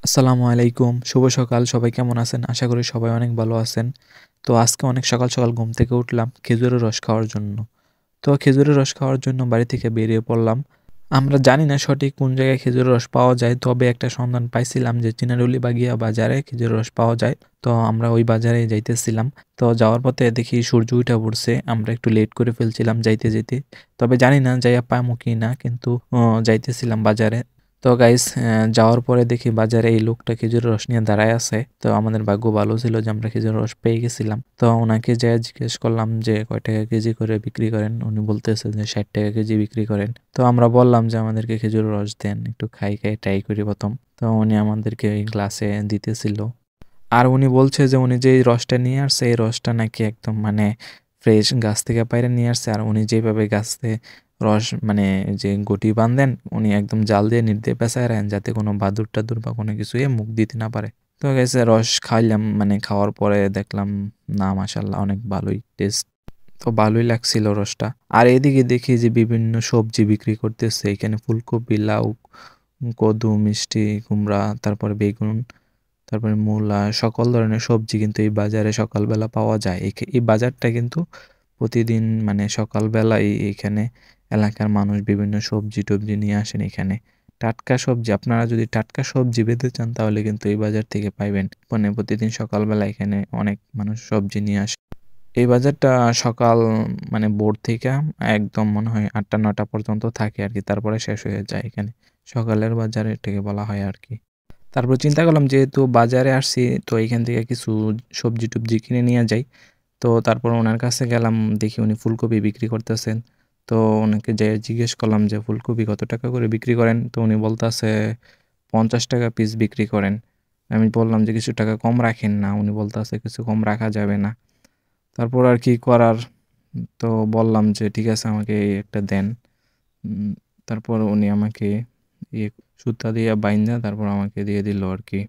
আসসালামু আলাইকুম। শুভ সকাল। সবাই কেমন আছেন? আশা করি সবাই অনেক ভালো আছেন। তো আজকে অনেক সকাল ঘুম থেকে উঠলাম খেজুরের রস খাওয়ার জন্য। তো খেজুরের রস খাওয়ার জন্য বাড়ি থেকে বেরিয়ে পড়লাম। আমরা জানি না সঠিক কোন জায়গায় খেজুরের রস পাওয়া যায়। তবে একটা সন্ধান পাইছিলাম যে চিনারুলিবাগিয়া বাজারে খেজুরের রস পাওয়া যায়। তো আমরা ওই বাজারেই যাইতেছিলাম। তো যাওয়ার পথে দেখি সূর্য উইঠা পড়ছে। আমরা একটু লেট করে ফেলছিলাম যাইতে। তবে জানি না যাইয়া পামু কিনা কিন্তু যাইতেছিলাম বাজারে। তো গাইস যাওয়ার পরে দেখি বাজারে এই লোকটা খেজুরের রস নিয়ে দাঁড়ায় আছে। তো আমাদের ভাগ্য ভালো ছিল যে আমরা খেজুরের রস পেয়ে গেছিলাম। তো ওনাকে যেয়ে জিজ্ঞেস করলাম যে কয় টাকা কেজি করে বিক্রি করেন? উনি বলতেছে যে ৬০ টাকা কেজি বিক্রি করেন। তো আমরা বললাম যে আমাদেরকে খেজুরের রস দেন, একটু খাই ট্রাই করি প্রথম। তো উনি আমাদেরকে ওই গ্লাসে দিতেছিল। আর উনি বলছে যে উনি যে রসটা নিয়ে আসছে এই রসটা নাকি একদম মানে ফ্রেশ গাছ থেকে পাইরে নিয়ে আসছে। আর উনি যেভাবে গাছে রস মানে যে গটি বাঁধেন উনি একদম জাল দিয়ে নিট দিয়ে পেঁচায় রাখেন যাতে কোনো বাদুর টাদুর বা কোনো কিছু মুখ দিতে না পারে। তো গেছে রস খাইলাম, মানে খাওয়ার পরে দেখলাম না মাশাল্লাহ অনেক ভালোই টেস্ট। তো ভালোই লাগছিল রসটা। আর এদিকে দেখি যে বিভিন্ন সবজি বিক্রি করতেছে এখানে ফুলকপি, লাউ, কদু, মিষ্টি কুমড়া, তারপরে বেগুন, তারপরে মূলা, সকল ধরনের সবজি কিন্তু এই বাজারে সকালবেলা পাওয়া যায়। এই বাজারটা কিন্তু প্রতিদিন মানে সকালবেলায় এখানে এলাকার মানুষ বিভিন্ন সবজি-টবজি নিয়ে আসেন এখানে। টাটকা সবজি আপনারা যদি টাটকা সবজি পেতে চান তাহলে কিন্তু এই বাজার থেকে পাইবেন। মানে প্রতিদিন সকালবেলা এখানে অনেক মানুষ সবজি নিয়ে আসে। এই বাজারটা সকাল মানে ভোর থেকে একদম মনে হয় ৮ঃ০০-৯ঃ০০ পর্যন্ত থাকে আরকি। তারপরে শেষ হয়ে যায় এখানে। সকালের বাজার এটাকে বলা হয় আরকি। তারপর চিন্তা করলাম যেহেতু বাজারে আসছি তো এইখান থেকে কিছু সবজি-টবজি কিনে নিয়ে যাই। তো তারপর উনার কাছে গেলাম, দেখি উনি ফুলকপি বিক্রি করতেছেন। তো উনাকে যেয়ে জিজ্ঞেস করলাম যে, "ফুলকপি কত টাকা করে বিক্রি করেন?" তো উনি বলতাছে, "৳৫০ পিস বিক্রি করেন।" আমি বললাম যে, "কিছু টাকা কম রাখেন না?" উনি বলতাছে, "কিছু কম রাখা যাবে না।" তারপর আর কি করার? তো বললাম যে, "ঠিক আছে আমাকে একটা দেন।" উম তারপর উনি আমাকে ইয়ে সুতা দিয়ে বাইন্ধা তারপর আমাকে দিয়ে দিল আরকি।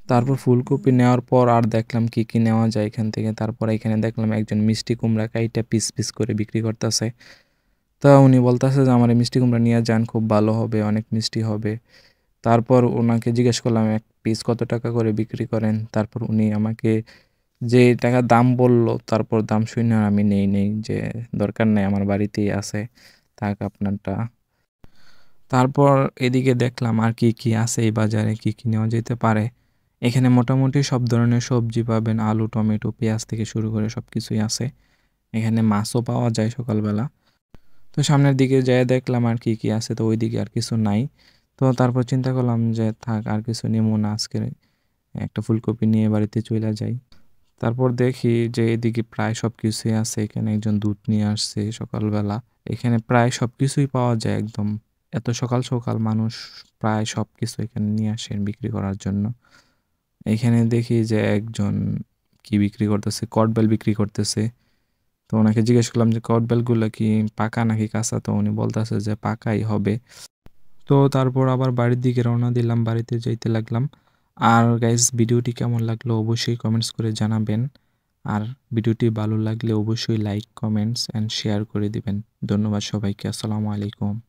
তারপর ফুলকপি নেওয়ার পর আর দেখলাম কি নেওয়া যায় এখান থেকে। তারপর এখানে দেখলাম একজন মিষ্টি কুমড়া কাইটা পিস করে বিক্রি করতেছে। তা উনি বলতেছে যে, "আমার এই মিষ্টি কুমড়া নিয়ে যান, খুব ভালো হবে, অনেক মিষ্টি হবে।" তারপর উনাকে জিজ্ঞেস করলাম, "এক পিস কত টাকা করে বিক্রি করেন?" তারপর উনি আমাকে যে টাকা দাম বলল, তারপর দাম শুইনা আমি নেই যে, "দরকার নাই, আমার বাড়িতেই আছে, থাক আপনারটা।" তারপর এদিকে দেখলাম আর কি আছে এই বাজারে, কি নেওয়া যেতে পারে। এখানে মোটামুটি সব ধরনের সবজি পাবেন। আলু, টমেটো, পেঁয়াজ থেকে শুরু করে সবকিছুই আছে। এখানে মাছও পাওয়া যায় সকালবেলা। তো সামনের দিকে যেয়ে দেখলাম আর কি আছে, তো ওইদিকে আর কিছু নাই। তো তারপর চিন্তা করলাম যে থাক আর কিছু নিমু না আজকে। একটা ফুলকপি নিয়ে বাড়িতে চইলা যাই। তারপর দেখি যে এদিকে প্রায় সবকিছুই আছে। এখানে একজন দুধ নিয়ে আসছে সকালবেলা। এখানে প্রায় সবকিছুই পাওয়া যায় একদম। এত সকাল মানুষ প্রায় সবকিছু এখানে নিয়ে আসেন বিক্রি করার জন্য। এখানে দেখি যে একজন কি বিক্রি করতেছে, কটবেল বিক্রি করতেছে। তো উনাকে জিজ্ঞেস করলাম যে, "কটবেলগুলা কি পাকা নাকি কাঁচা?" তো উনি বলতেছে যে, "পাকাই হবে।" তো তারপর আবার বাড়ির দিকে রওনা দিলাম, বাড়িতে যাইতে লাগলাম। আর গাইস ভিডিওটি কেমন লাগলো অবশ্যই কমেন্টস করে জানাবেন। আর ভিডিওটি ভালো লাগলে অবশ্যই লাইক, কমেন্টস অ্যান্ড শেয়ার করে দিবেন। ধন্যবাদ সবাইকে। আসসালামু আলাইকুম।